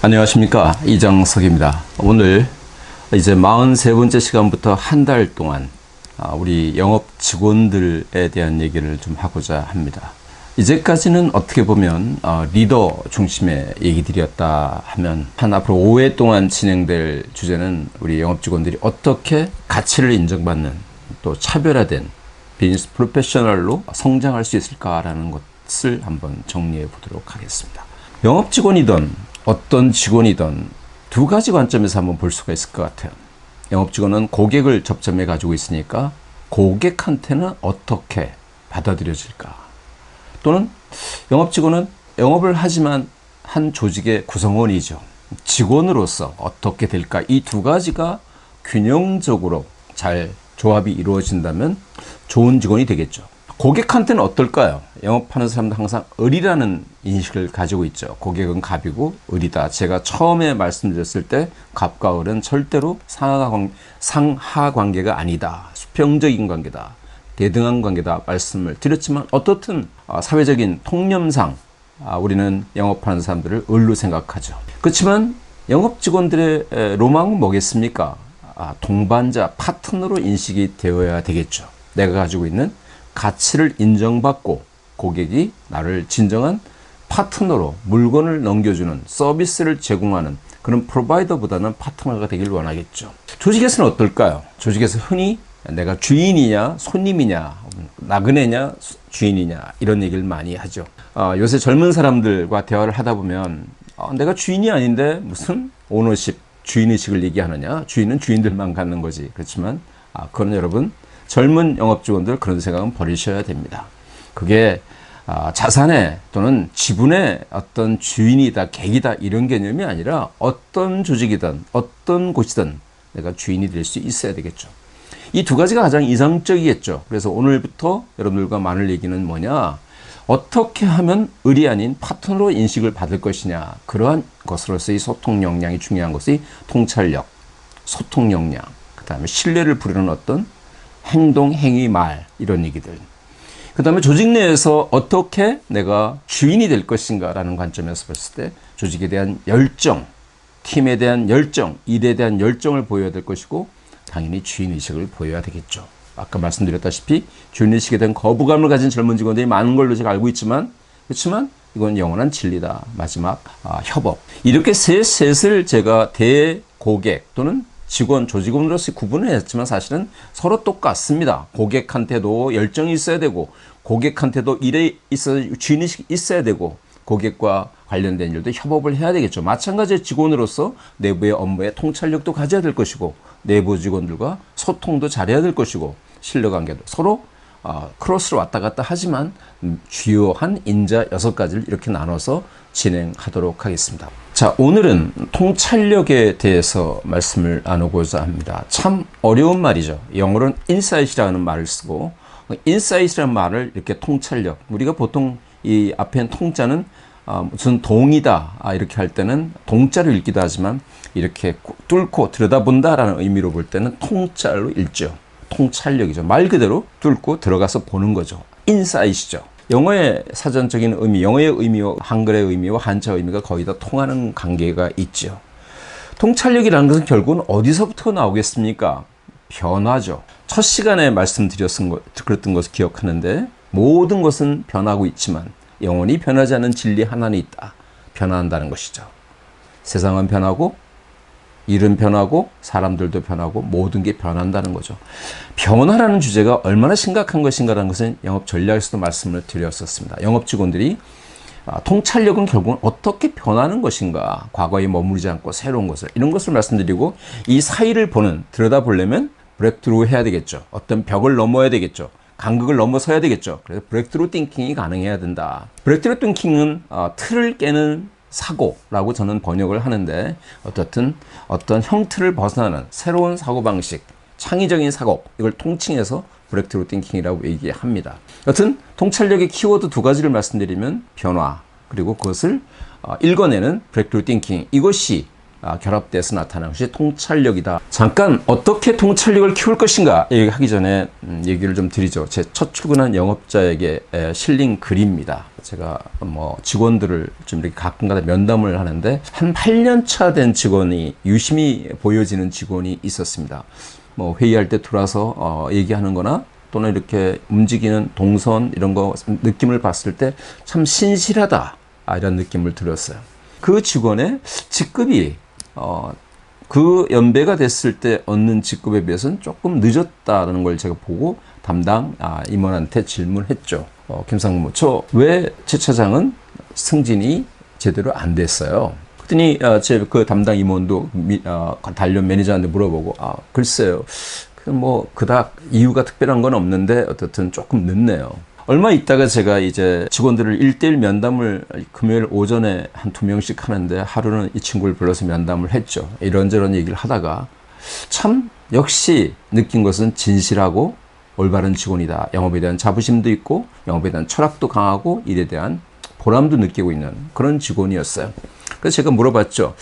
안녕하십니까, 이정석입니다. 오늘 이제 43번째 시간부터 한 달 동안 우리 영업 직원들에 대한 얘기를 좀 하고자 합니다. 이제까지는 어떻게 보면 리더 중심의 얘기들이었다 하면 앞으로 5회 동안 진행될 주제는 우리 영업 직원들이 어떻게 가치를 인정받는 또 차별화된 비즈니스 프로페셔널로 성장할 수 있을까라는 것을 한번 정리해 보도록 하겠습니다. 영업 직원이든 어떤 직원이든 두 가지 관점에서 한번 볼 수가 있을 것 같아요. 영업 직원은 고객을 접점해 가지고 있으니까 고객한테는 어떻게 받아들여질까? 또는 영업 직원은 영업을 하지만 한 조직의 구성원이죠. 직원으로서 어떻게 될까? 이 두 가지가 균형적으로 잘 조합이 이루어진다면 좋은 직원이 되겠죠. 고객한테는 어떨까요? 영업하는 사람도 항상 을이라는 인식을 가지고 있죠. 고객은 갑이고 을이다. 제가 처음에 말씀드렸을 때 갑과 을은 절대로 상하 관계가 아니다. 수평적인 관계다. 대등한 관계다 말씀을 드렸지만 어떻든 사회적인 통념상 우리는 영업하는 사람들을 을로 생각하죠. 그렇지만 영업 직원들의 로망은 뭐겠습니까? 동반자, 파트너로 인식이 되어야 되겠죠. 내가 가지고 있는 가치를 인정받고 고객이 나를 진정한 파트너로 물건을 넘겨주는 서비스를 제공하는 그런 프로바이더보다는 파트너가 되길 원하겠죠. 조직에서는 어떨까요? 조직에서 흔히 내가 주인이냐 손님이냐 나그네냐 주인이냐 이런 얘기를 많이 하죠. 요새 젊은 사람들과 대화를 하다 보면 내가 주인이 아닌데 무슨 오너십 주인의식을 얘기하느냐. 주인은 주인들만 갖는 거지. 그렇지만 그건 여러분 젊은 영업 직원들 그런 생각은 버리셔야 됩니다. 그게 자산의 또는 지분의 어떤 주인이다, 객이다 이런 개념이 아니라 어떤 조직이든 어떤 곳이든 내가 주인이 될 수 있어야 되겠죠. 이 두 가지가 가장 이상적이겠죠. 그래서 오늘부터 여러분들과 나눌 얘기는 뭐냐? 어떻게 하면 을이 아닌 파트너로 인식을 받을 것이냐. 그러한 것으로서의 소통 역량이 중요한 것이 통찰력, 소통 역량, 그 다음에 신뢰를 부르는 어떤 행동, 행위, 말 이런 얘기들. 그 다음에 조직 내에서 어떻게 내가 주인이 될 것인가 라는 관점에서 봤을 때 조직에 대한 열정, 팀에 대한 열정, 일에 대한 열정을 보여야 될 것이고 당연히 주인의식을 보여야 되겠죠. 아까 말씀드렸다시피 주인의식에 대한 거부감을 가진 젊은 직원들이 많은 걸로 제가 알고 있지만 그렇지만 이건 영원한 진리다. 마지막 협업. 이렇게 셋을 제가 대고객 또는 직원, 조직원으로서 구분을 했지만 사실은 서로 똑같습니다. 고객한테도 열정이 있어야 되고 고객한테도 일에 있어서 주인의식이 있어야 되고 고객과 관련된 일도 협업을 해야 되겠죠. 마찬가지로 직원으로서 내부의 업무에 통찰력도 가져야 될 것이고 내부 직원들과 소통도 잘해야 될 것이고 신뢰관계도 서로 크로스로 왔다 갔다 하지만 주요한 인자 6가지를 이렇게 나눠서 진행하도록 하겠습니다. 자, 오늘은 통찰력에 대해서 말씀을 나누고자 합니다. 참 어려운 말이죠. 영어로는 insight이라는 말을 쓰고 insight이라는 말을 이렇게 통찰력, 우리가 보통 이 앞에 있는 통자는 무슨 동이다 이렇게 할 때는 동자로 읽기도 하지만 이렇게 뚫고 들여다본다라는 의미로 볼 때는 통찰로 읽죠. 통찰력이죠. 말 그대로 뚫고 들어가서 보는 거죠. 인사이트죠. 영어의 사전적인 의미, 영어의 의미와 한글의 의미와 한자 의미가 거의 다 통하는 관계가 있죠. 통찰력이라는 것은 결국은 어디서부터 나오겠습니까? 변화죠. 첫 시간에 말씀드렸던 것을 기억하는데 모든 것은 변하고 있지만 영원히 변하지 않는 진리 하나는 있다. 변화한다는 것이죠. 세상은 변하고 일은 변하고 사람들도 변하고 모든 게 변한다는 거죠. 변화라는 주제가 얼마나 심각한 것인가라는 것은 영업 전략에서도 말씀을 드렸었습니다. 영업 직원들이 통찰력은 결국은 어떻게 변하는 것인가, 과거에 머무르지 않고 새로운 것을, 이런 것을 말씀드리고 이 사이를 들여다보려면 브레이크트루 해야 되겠죠. 어떤 벽을 넘어야 되겠죠. 간극을 넘어서야 되겠죠. 그래서 브레이크트루 띵킹이 가능해야 된다. 브레이크트루 띵킹은 틀을 깨는 사고라고 저는 번역을 하는데 어떻든 어떤 형틀을 벗어나는 새로운 사고방식, 창의적인 사고, 이걸 통칭해서 브레이크트루 띵킹이라고 얘기합니다. 여튼 통찰력의 키워드 2가지를 말씀드리면 변화, 그리고 그것을 읽어내는 브레이크트루 띵킹, 이것이 결합돼서 나타나는 것이 통찰력이다. 잠깐 어떻게 통찰력을 키울 것인가 얘기하기 전에 얘기를 좀 드리죠. 제 첫 출근한 영업자에게 실린 글입니다. 제가 뭐 직원들을 좀 이렇게 가끔가다 면담을 하는데 한 8년 차 된 직원이 유심히 보여지는 직원이 있었습니다. 뭐 회의할 때 들어와서 얘기하는 거나 또는 이렇게 움직이는 동선 이런 거 느낌을 봤을 때 참 신실하다 이런 느낌을 들었어요. 그 직원의 직급이 그 연배가 됐을 때 얻는 직급에 비해서는 조금 늦었다는 걸 제가 보고 담당 임원한테 질문했죠. 김상무, 저 왜 제 차장은 승진이 제대로 안 됐어요? 그랬더니 제 그 담당 임원도 단련 매니저한테 물어보고 글쎄요. 뭐 그닥 이유가 특별한 건 없는데 어떻든 조금 늦네요. 얼마 있다가 제가 이제 직원들을 1대1 면담을 금요일 오전에 한 2명씩 하는데 하루는 이 친구를 불러서 면담을 했죠. 이런저런 얘기를 하다가 참 역시 느낀 것은 진실하고 올바른 직원이다. 영업에 대한 자부심도 있고 영업에 대한 철학도 강하고 일에 대한 보람도 느끼고 있는 그런 직원이었어요. 그래서 제가 물어봤죠.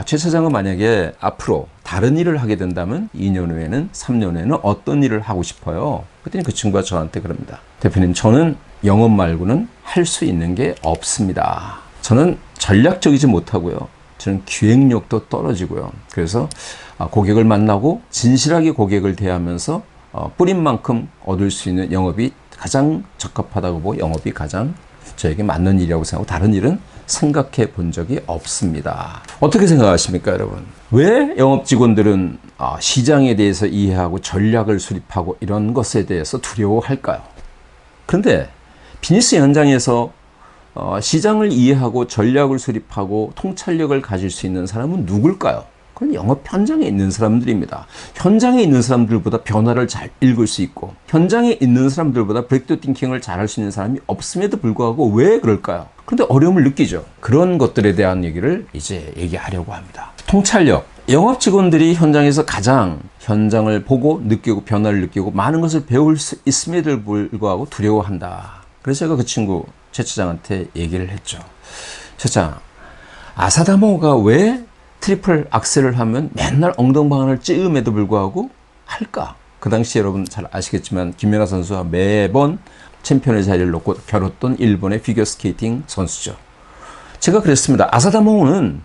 최 차장은 만약에 앞으로 다른 일을 하게 된다면 2년 후에는 3년 후에는 어떤 일을 하고 싶어요? 그랬더니 그 친구가 저한테 그럽니다. 대표님, 저는 영업 말고는 할 수 있는 게 없습니다. 저는 전략적이지 못하고요. 저는 기획력도 떨어지고요. 그래서 고객을 만나고 진실하게 고객을 대하면서 뿌린 만큼 얻을 수 있는 영업이 가장 적합하다고 보고 영업이 가장 저에게 맞는 일이라고 생각하고 다른 일은 생각해 본 적이 없습니다. 어떻게 생각하십니까, 여러분? 왜 영업 직원들은 시장에 대해서 이해하고 전략을 수립하고 이런 것에 대해서 두려워할까요? 그런데 비즈니스 현장에서 시장을 이해하고 전략을 수립하고 통찰력을 가질 수 있는 사람은 누굴까요? 그건 영업 현장에 있는 사람들입니다. 현장에 있는 사람들보다 변화를 잘 읽을 수 있고 현장에 있는 사람들보다 브레이크through 띵킹을 잘할 수 있는 사람이 없음에도 불구하고 왜 그럴까요? 그런데 어려움을 느끼죠. 그런 것들에 대한 얘기를 이제 얘기하려고 합니다. 통찰력. 영업 직원들이 현장에서 가장 현장을 보고 느끼고 변화를 느끼고 많은 것을 배울 수 있음에도 불구하고 두려워한다. 그래서 제가 그 친구 최 차장한테 얘기를 했죠. 최 차장, 아사다모가 왜 트리플 악셀을 하면 맨날 엉덩방아를 찌음에도 불구하고 할까? 그 당시 여러분 잘 아시겠지만 김연아 선수와 매번 챔피언의 자리를 놓고 겨뤘던 일본의 피겨스케이팅 선수죠. 제가 그랬습니다. 아사다모는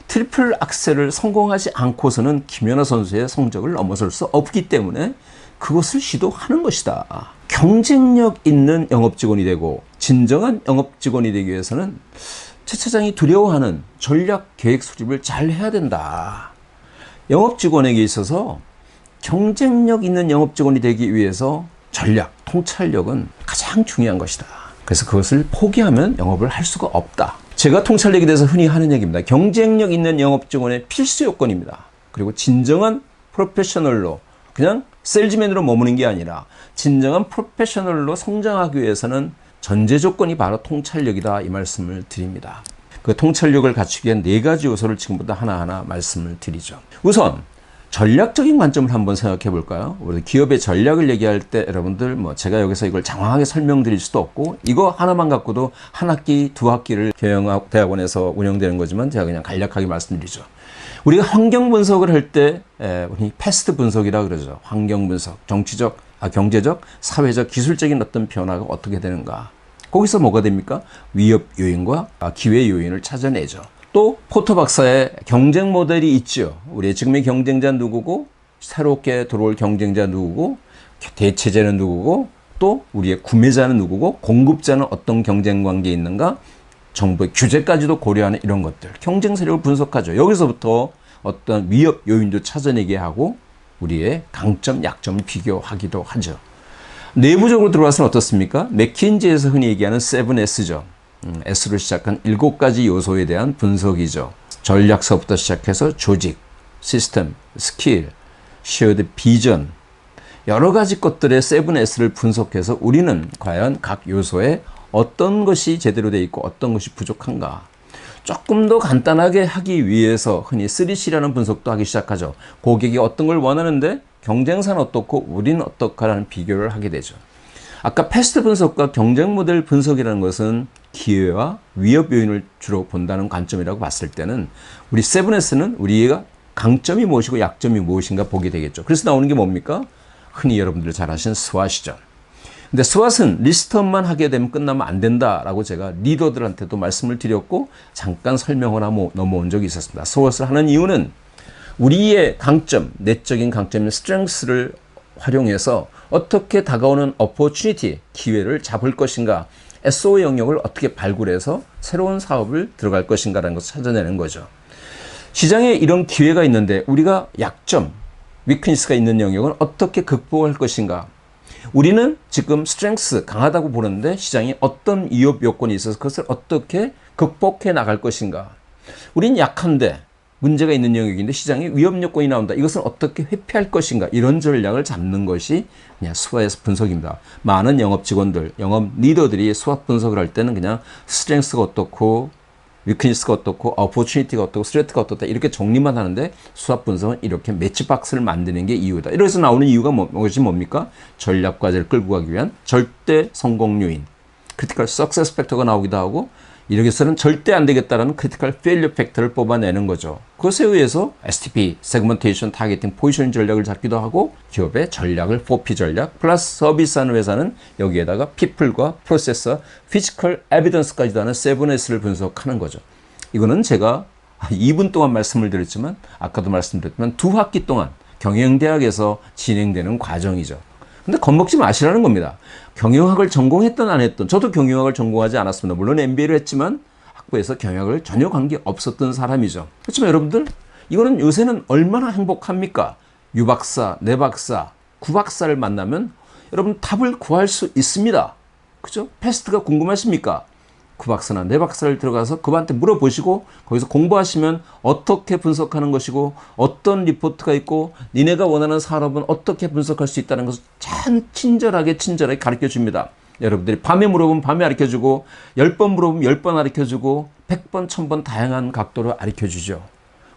트리플 악셀을 성공하지 않고서는 김연아 선수의 성적을 넘어설 수 없기 때문에 그것을 시도하는 것이다. 경쟁력 있는 영업직원이 되고 진정한 영업직원이 되기 위해서는 최 차장이 두려워하는 전략 계획 수립을 잘 해야 된다. 영업직원에게 있어서 경쟁력 있는 영업직원이 되기 위해서 전략, 통찰력은 가장 중요한 것이다. 그래서 그것을 포기하면 영업을 할 수가 없다. 제가 통찰력에 대해서 흔히 하는 얘기입니다. 경쟁력 있는 영업직원의 필수 요건입니다. 그리고 진정한 프로페셔널로 그냥 셀즈맨으로 머무는 게 아니라 진정한 프로페셔널로 성장하기 위해서는 전제 조건이 바로 통찰력이다 이 말씀을 드립니다. 그 통찰력을 갖추기 위한 4가지 요소를 지금부터 하나하나 말씀을 드리죠. 우선 전략적인 관점을 한번 생각해 볼까요? 우리 기업의 전략을 얘기할 때 여러분들 제가 여기서 이걸 장황하게 설명드릴 수도 없고 이거 하나만 갖고도 한 학기, 2학기를 경영대학원에서 운영되는 거지만 제가 그냥 간략하게 말씀드리죠. 우리가 환경 분석을 할 때 우리 패스트 분석이라 그러죠. 환경 분석, 정치적, 경제적, 사회적, 기술적인 어떤 변화가 어떻게 되는가. 거기서 뭐가 됩니까? 위협 요인과 기회 요인을 찾아내죠. 또 포터 박사의 경쟁 모델이 있죠. 우리 지금의 경쟁자 누구고 새롭게 들어올 경쟁자 누구고 대체제는 누구고 또 우리의 구매자는 누구고 공급자는 어떤 경쟁 관계에 있는가 정부의 규제까지도 고려하는 이런 것들 경쟁 세력을 분석하죠. 여기서부터 어떤 위협 요인도 찾아내게 하고 우리의 강점 약점을 비교하기도 하죠. 내부적으로 들어와서는 어떻습니까? 맥킨지에서 흔히 얘기하는 7S죠. S로 시작한 7가지 요소에 대한 분석이죠. 전략서부터 시작해서 조직, 시스템, 스킬, 쉐어드 비전 여러 가지 것들의 7S를 분석해서 우리는 과연 각 요소에 어떤 것이 제대로 되어 있고 어떤 것이 부족한가 조금 더 간단하게 하기 위해서 흔히 3C라는 분석도 하기 시작하죠. 고객이 어떤 걸 원하는데 경쟁사는 어떻고 우리는 어떻까라는 비교를 하게 되죠. 아까 패스트 분석과 경쟁 모델 분석이라는 것은 기회와 위협 요인을 주로 본다는 관점이라고 봤을 때는 우리 7S는 우리가 강점이 무엇이고 약점이 무엇인가 보게 되겠죠. 그래서 나오는 게 뭡니까? 흔히 여러분들 잘 아시는 스왓이죠. 근데 스왓은 리스트업만 하게 되면 끝나면 안 된다라고 제가 리더들한테도 말씀을 드렸고 잠깐 설명을 하고 넘어온 적이 있었습니다. 스왓을 하는 이유는 우리의 강점, 내적인 강점인 스트렝스를 활용해서 어떻게 다가오는 opportunity, 기회를 잡을 것인가, SO 영역을 어떻게 발굴해서 새로운 사업을 들어갈 것인가라는 것을 찾아내는 거죠. 시장에 이런 기회가 있는데 우리가 약점, 위크니스가 있는 영역은 어떻게 극복할 것인가. 우리는 지금 스트렝스 강하다고 보는데 시장에 어떤 위협 요건이 있어서 그것을 어떻게 극복해 나갈 것인가. 우린 약한데 문제가 있는 영역인데 시장에 위협 요건이 나온다. 이것을 어떻게 회피할 것인가. 이런 전략을 잡는 것이 그냥 스왓 분석입니다. 많은 영업 직원들, 영업 리더들이 스왓 분석을 할 때는 그냥 스트렝스가 어떻고 위크니스가 어떻고 어포추니티가 어떻고 스트레트가 어떻다 이렇게 정리만 하는데 스왓 분석은 이렇게 매치박스를 만드는 게 이유다. 이래서 나오는 이유가 무엇이 뭡니까? 전략 과제를 끌고 가기 위한 절대 성공 요인, 크리티컬 석세스 팩터가 나오기도 하고 이렇게서는 절대 안 되겠다라는 크리티컬 페일리어 팩터를 뽑아내는 거죠. 그것에 의해서 STP, 세그먼테이션, 타겟팅, 포지셔닝 전략을 잡기도 하고 기업의 전략을 4P 전략 플러스 서비스하는 회사는 여기에다가 people과 프로세서, 피지컬 에비던스까지도 하는 7S를 분석하는 거죠. 이거는 제가 2분 동안 말씀을 드렸지만 아까도 말씀드렸지만 2학기 동안 경영대학에서 진행되는 과정이죠. 근데 겁먹지 마시라는 겁니다. 경영학을 전공했든 안 했든 저도 경영학을 전공하지 않았습니다. 물론 MBA를 했지만 학부에서 경영학을 전혀 관계 없었던 사람이죠. 그렇지만 여러분들 이거는 요새는 얼마나 행복합니까? 유박사, 내박사, 구박사를 만나면 여러분 답을 구할 수 있습니다. 그죠? 패스트가 궁금하십니까? 구박사나 내박사를 들어가서 그분한테 물어보시고 거기서 공부하시면 어떻게 분석하는 것이고 어떤 리포트가 있고 니네가 원하는 산업은 어떻게 분석할 수 있다는 것을 참 친절하게 가르쳐 줍니다. 여러분들이 밤에 물어보면 밤에 가르쳐 주고 10번 물어보면 10번 가르쳐 주고 100번, 1000번 다양한 각도로 가르쳐 주죠.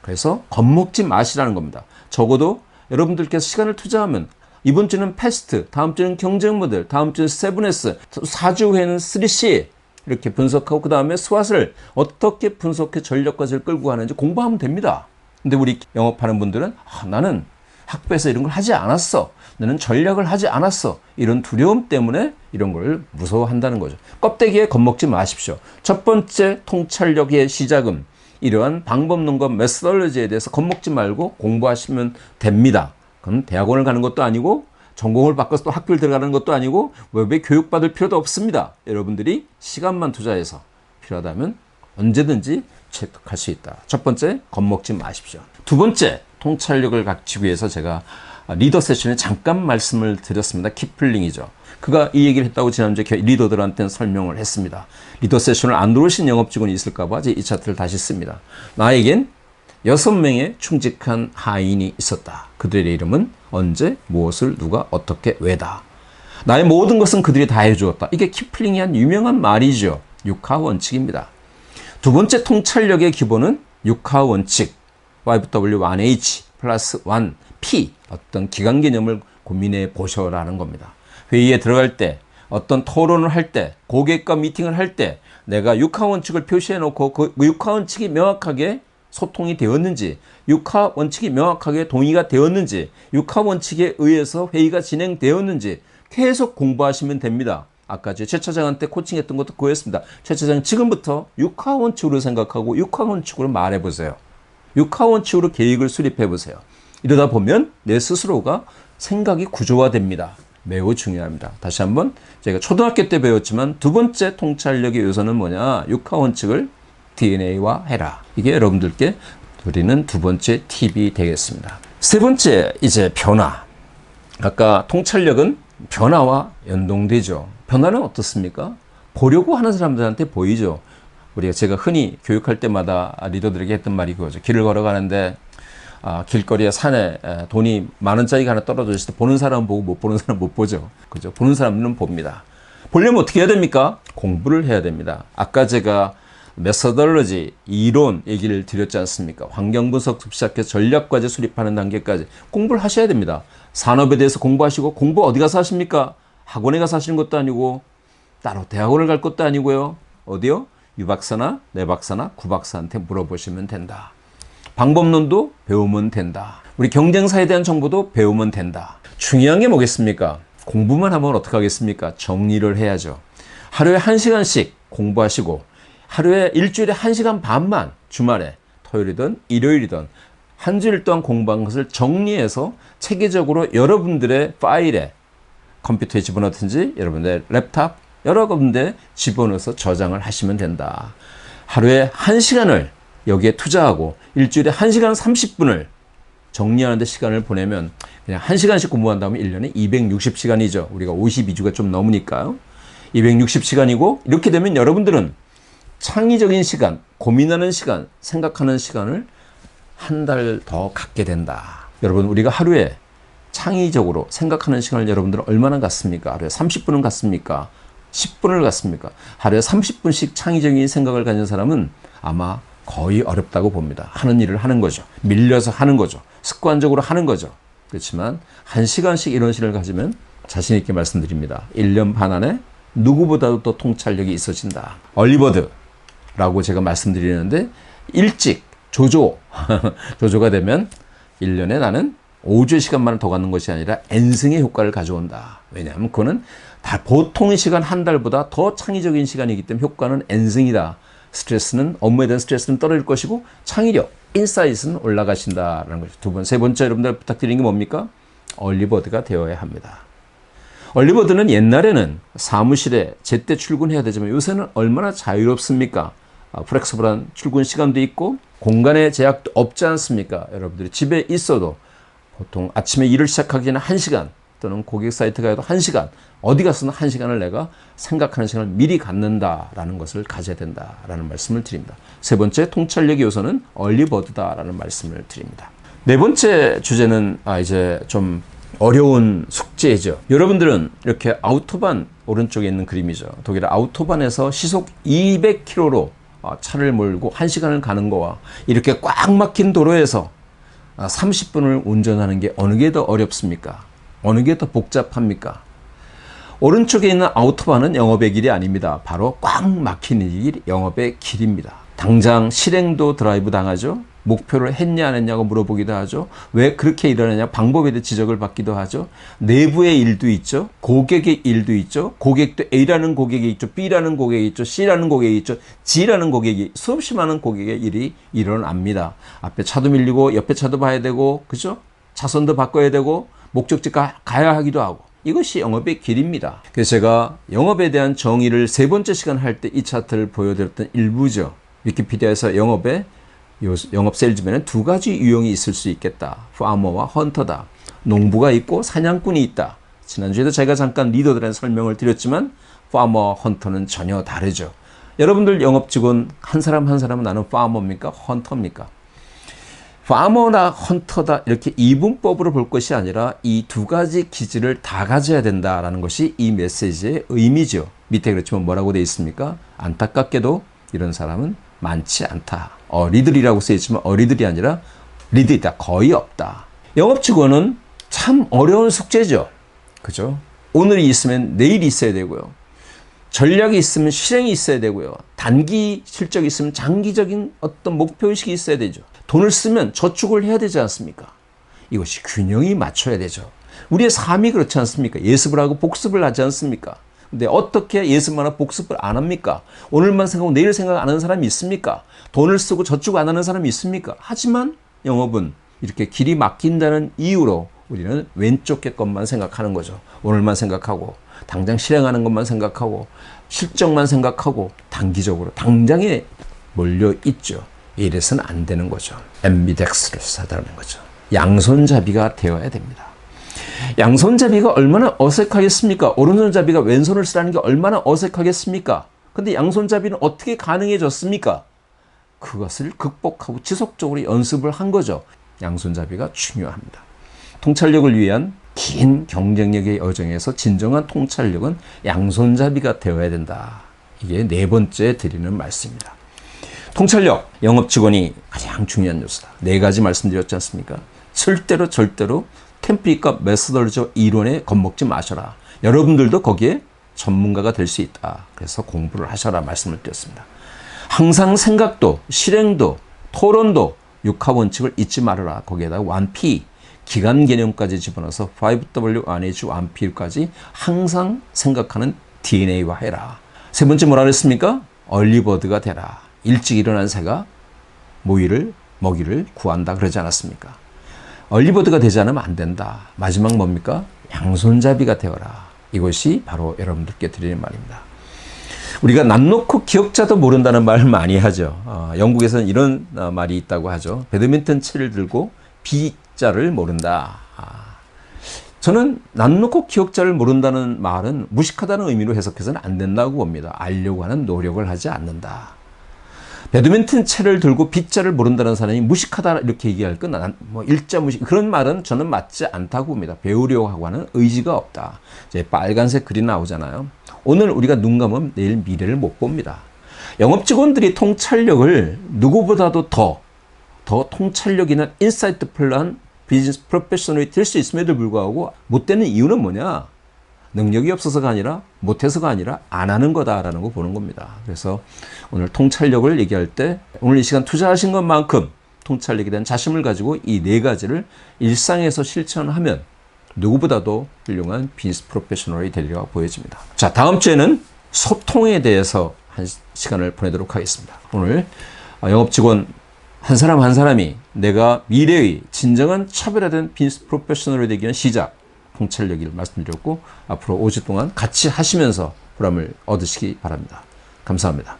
그래서 겁먹지 마시라는 겁니다. 적어도 여러분들께서 시간을 투자하면 이번 주는 패스트, 다음 주는 경쟁 모델, 다음 주는 7S, 4주 후에는 3C 이렇게 분석하고 그 다음에 스왓을 어떻게 분석해 전략 과제를 끌고 가는지 공부하면 됩니다. 근데 우리 영업하는 분들은 나는 학부에서 이런 걸 하지 않았어. 나는 전략을 하지 않았어. 이런 두려움 때문에 이런 걸 무서워한다는 거죠. 껍데기에 겁먹지 마십시오. 첫 번째 통찰력의 시작은 이러한 방법론과 메소돌로지에 대해서 겁먹지 말고 공부하시면 됩니다. 그럼 대학원을 가는 것도 아니고 전공을 바꿔서 또 학교를 들어가는 것도 아니고 외부에 교육받을 필요도 없습니다. 여러분들이 시간만 투자해서 필요하다면 언제든지 체득할 수 있다. 첫 번째, 겁먹지 마십시오. 두 번째, 통찰력을 갖추기 위해서 제가 리더 세션에 잠깐 말씀을 드렸습니다. 키플링이죠. 그가 이 얘기를 했다고 지난주에 리더들한테는 설명을 했습니다. 리더 세션을 안 들어오신 영업직원이 있을까 봐 이 차트를 다시 씁니다. 나에겐 6명의 충직한 하인이 있었다. 그들의 이름은 언제, 무엇을, 누가, 어떻게, 왜다. 나의 모든 것은 그들이 다 해주었다. 이게 키플링이 한 유명한 말이죠. 6하 원칙입니다. 두 번째 통찰력의 기본은 6하 원칙. YW1H 플러스 1P. 어떤 기간 개념을 고민해 보셔라는 겁니다. 회의에 들어갈 때, 어떤 토론을 할 때, 고객과 미팅을 할 때 내가 6하 원칙을 표시해 놓고 그 6하 원칙이 명확하게 소통이 되었는지, 6하 원칙이 명확하게 동의가 되었는지, 6하 원칙에 의해서 회의가 진행되었는지 계속 공부하시면 됩니다. 아까 최 차장한테 코칭했던 것도 그거였습니다. 최 차장 지금부터 6하 원칙으로 생각하고 6하 원칙으로 말해보세요. 6하 원칙으로 계획을 수립해보세요. 이러다 보면 내 스스로가 생각이 구조화됩니다. 매우 중요합니다. 다시 한번 제가 초등학교 때 배웠지만 두 번째 통찰력의 요소는 뭐냐? 6하 원칙을 DNA화 해라. 이게 여러분들께 드리는 두 번째 팁이 되겠습니다. 세 번째, 이제 변화. 아까 통찰력은 변화와 연동되죠. 변화는 어떻습니까? 보려고 하는 사람들한테 보이죠. 제가 흔히 교육할 때마다 리더들에게 했던 말이 그거죠. 길을 걸어가는데 길거리에 산에 돈이 10,000원짜리가 하나 떨어져 있을 때 보는 사람은 보고 못 보는 사람은 못 보죠. 그죠? 보는 사람은 봅니다. 보려면 어떻게 해야 됩니까? 공부를 해야 됩니다. 아까 제가 메소돌로지, 이론 얘기를 드렸지 않습니까? 환경분석부터 시작해서 전략과제 수립하는 단계까지 공부를 하셔야 됩니다. 산업에 대해서 공부하시고 공부 어디 가서 하십니까? 학원에 가서 하시는 것도 아니고 따로 대학원을 갈 것도 아니고요. 어디요? 유박사나 내박사나 구박사한테 물어보시면 된다. 방법론도 배우면 된다. 우리 경쟁사에 대한 정보도 배우면 된다. 중요한 게 뭐겠습니까? 공부만 하면 어떻게 하겠습니까? 정리를 해야죠. 하루에 1시간씩 공부하시고 하루에 일주일에 1시간 반만 주말에 토요일이든 일요일이든 한 주일 동안 공부한 것을 정리해서 체계적으로 여러분들의 파일에 컴퓨터에 집어넣든지 여러분들의 랩탑 여러 군데 집어넣어서 저장을 하시면 된다. 하루에 1시간을 여기에 투자하고 일주일에 1시간 30분을 정리하는 데 시간을 보내면 그냥 1시간씩 공부한다면 1년에 260시간이죠. 우리가 52주가 좀 넘으니까요. 260시간이고 이렇게 되면 여러분들은 창의적인 시간, 고민하는 시간, 생각하는 시간을 한 달 더 갖게 된다. 여러분 우리가 하루에 창의적으로 생각하는 시간을 여러분들은 얼마나 갖습니까? 하루에 30분은 갖습니까? 10분을 갖습니까? 하루에 30분씩 창의적인 생각을 가진 사람은 아마 거의 어렵다고 봅니다. 하는 일을 하는 거죠. 밀려서 하는 거죠. 습관적으로 하는 거죠. 그렇지만 1시간씩 이런 시간을 가지면 자신 있게 말씀드립니다. 1년 반 안에 누구보다도 더 통찰력이 있어진다. 얼리버드라고 제가 말씀드리는데 일찍 조조가 되면 1년에 나는 5주의 시간만을 더 갖는 것이 아니라 N승의 효과를 가져온다. 왜냐하면 그거는 보통의 시간 한 달보다 더 창의적인 시간이기 때문에 효과는 N승이다. 스트레스는 업무에 대한 스트레스는 떨어질 것이고 창의력, 인사이트는 올라가신다라는 거죠. 두 번, 세 번째 여러분들 부탁드리는 게 뭡니까? 얼리버드가 되어야 합니다. 얼리버드는 옛날에는 사무실에 제때 출근해야 되지만 요새는 얼마나 자유롭습니까? 플렉서블한 출근 시간도 있고 공간의 제약도 없지 않습니까? 여러분들이 집에 있어도 보통 아침에 일을 시작하기 전에 1시간 또는 고객 사이트 가도 1시간 어디 가서는 1시간을 내가 생각하는 시간을 미리 갖는다라는 것을 가져야 된다라는 말씀을 드립니다. 세 번째 통찰력의 요소는 얼리버드다라는 말씀을 드립니다. 네 번째 주제는 이제 좀 어려운 숙제죠. 여러분들은 이렇게 아우토반 오른쪽에 있는 그림이죠. 독일의 아우토반에서 시속 200km로 차를 몰고 1시간을 가는 거와 이렇게 꽉 막힌 도로에서 30분을 운전하는 게 어느 게 더 어렵습니까? 어느 게 더 복잡합니까? 오른쪽에 있는 아우토반은 영업의 길이 아닙니다. 바로 꽉 막히는 길, 영업의 길입니다. 당장 실행도 드라이브 당하죠. 목표를 했냐 안 했냐고 물어보기도 하죠. 왜 그렇게 일어나냐 방법에 대해 지적을 받기도 하죠. 내부의 일도 있죠. 고객의 일도 있죠. 고객도 A라는 고객이 있죠. B라는 고객이 있죠. C라는 고객이 있죠. G라는 고객이 수없이 많은 고객의 일이 일어납니다. 앞에 차도 밀리고 옆에 차도 봐야 되고 그죠? 차선도 바꿔야 되고 목적지 가야 하기도 하고 이것이 영업의 길입니다. 그래서 제가 영업에 대한 정의를 세 번째 시간 할 때 이 차트를 보여드렸던 일부죠. 위키피디아에서 영업 세일즈맨은 두 가지 유형이 있을 수 있겠다. 파머와 헌터다. 농부가 있고 사냥꾼이 있다. 지난주에도 제가 잠깐 리더들의 설명을 드렸지만 파머와 헌터는 전혀 다르죠. 여러분들 영업 직원 한 사람 한 사람은 나는 파머입니까? 헌터입니까? 파머나 헌터다 이렇게 이분법으로 볼 것이 아니라 이 두 가지 기질을 다 가져야 된다라는 것이 이 메시지의 의미죠. 밑에 그렇지만 뭐라고 되어 있습니까? 안타깝게도 이런 사람은 많지 않다. 어리들이라고 쓰여있지만 어리들이 아니라 리드이다. 거의 없다. 영업 직원은 참 어려운 숙제죠. 그죠? 오늘이 있으면 내일이 있어야 되고요. 전략이 있으면 실행이 있어야 되고요. 단기 실적이 있으면 장기적인 어떤 목표의식이 있어야 되죠. 돈을 쓰면 저축을 해야 되지 않습니까? 이것이 균형이 맞춰야 되죠. 우리의 삶이 그렇지 않습니까? 예습을 하고 복습을 하지 않습니까? 근데 어떻게 예습만 하고 복습을 안 합니까? 오늘만 생각하고 내일 생각 안 하는 사람이 있습니까? 돈을 쓰고 저축 안 하는 사람이 있습니까? 하지만 영업은 이렇게 길이 막힌다는 이유로 우리는 왼쪽 것만 생각하는 거죠. 오늘만 생각하고 당장 실행하는 것만 생각하고 실적만 생각하고 단기적으로 당장에 몰려 있죠. 이래서는 안 되는 거죠. 앰비덱스러스하다는 거죠. 양손잡이가 되어야 됩니다. 양손잡이가 얼마나 어색하겠습니까? 오른손잡이가 왼손을 쓰라는 게 얼마나 어색하겠습니까? 근데 양손잡이는 어떻게 가능해졌습니까? 그것을 극복하고 지속적으로 연습을 한 거죠. 양손잡이가 중요합니다. 통찰력을 위한 긴 경쟁력의 여정에서 진정한 통찰력은 양손잡이가 되어야 된다. 이게 네 번째 드리는 말씀입니다. 통찰력, 영업 직원이 가장 중요한 요소다. 네 가지 말씀드렸지 않습니까? 절대로 템플릿과 메소더리저 이론에 겁먹지 마셔라. 여러분들도 거기에 전문가가 될 수 있다. 그래서 공부를 하셔라 말씀을 드렸습니다. 항상 생각도, 실행도, 토론도 육하원칙을 잊지 말아라. 거기에다가 1P, 기간 개념까지 집어넣어서 5W1H 1P까지 항상 생각하는 DNA화 해라. 세 번째 뭐라 그랬습니까? 얼리버드가 되라. 일찍 일어난 새가 먹이를 구한다 그러지 않았습니까? 얼리버드가 되지 않으면 안 된다. 마지막 뭡니까? 양손잡이가 되어라. 이것이 바로 여러분들께 드리는 말입니다. 우리가 남 놓고 기억자도 모른다는 말을 많이 하죠. 영국에서는 이런 말이 있다고 하죠. 배드민턴 채를 들고 B자를 모른다. 저는 남 놓고 기억자를 모른다는 말은 무식하다는 의미로 해석해서는 안 된다고 봅니다. 알려고 하는 노력을 하지 않는다. 배드민턴 채를 들고 B자를 모른다는 사람이 무식하다 이렇게 얘기할 건 일자 무식 그런 말은 저는 맞지 않다고 봅니다. 배우려고 하고 하는 의지가 없다. 이제 빨간색 글이 나오잖아요. 오늘 우리가 눈 감으면 내일 미래를 못 봅니다. 영업 직원들이 통찰력을 누구보다도 더 통찰력 있는 인사이트 플랜 비즈니스 프로페셔널이 될 수 있음에도 불구하고 못 되는 이유는 뭐냐? 능력이 없어서가 아니라 못해서가 아니라 안 하는 거다라는 거 보는 겁니다. 그래서 오늘 통찰력을 얘기할 때 오늘 이 시간 투자하신 것만큼 통찰력에 대한 자신을 가지고 이 네 가지를 일상에서 실천하면 누구보다도 훌륭한 비즈니스 프로페셔널이 되리라고 보여집니다. 자, 다음 주에는 소통에 대해서 한 시간을 보내도록 하겠습니다. 오늘 영업 직원 한 사람 한 사람이 내가 미래의 진정한 차별화된 비즈니스 프로페셔널이 되기 위한 시작 통찰력을 말씀드렸고 앞으로 5주 동안 같이 하시면서 보람을 얻으시기 바랍니다. 감사합니다.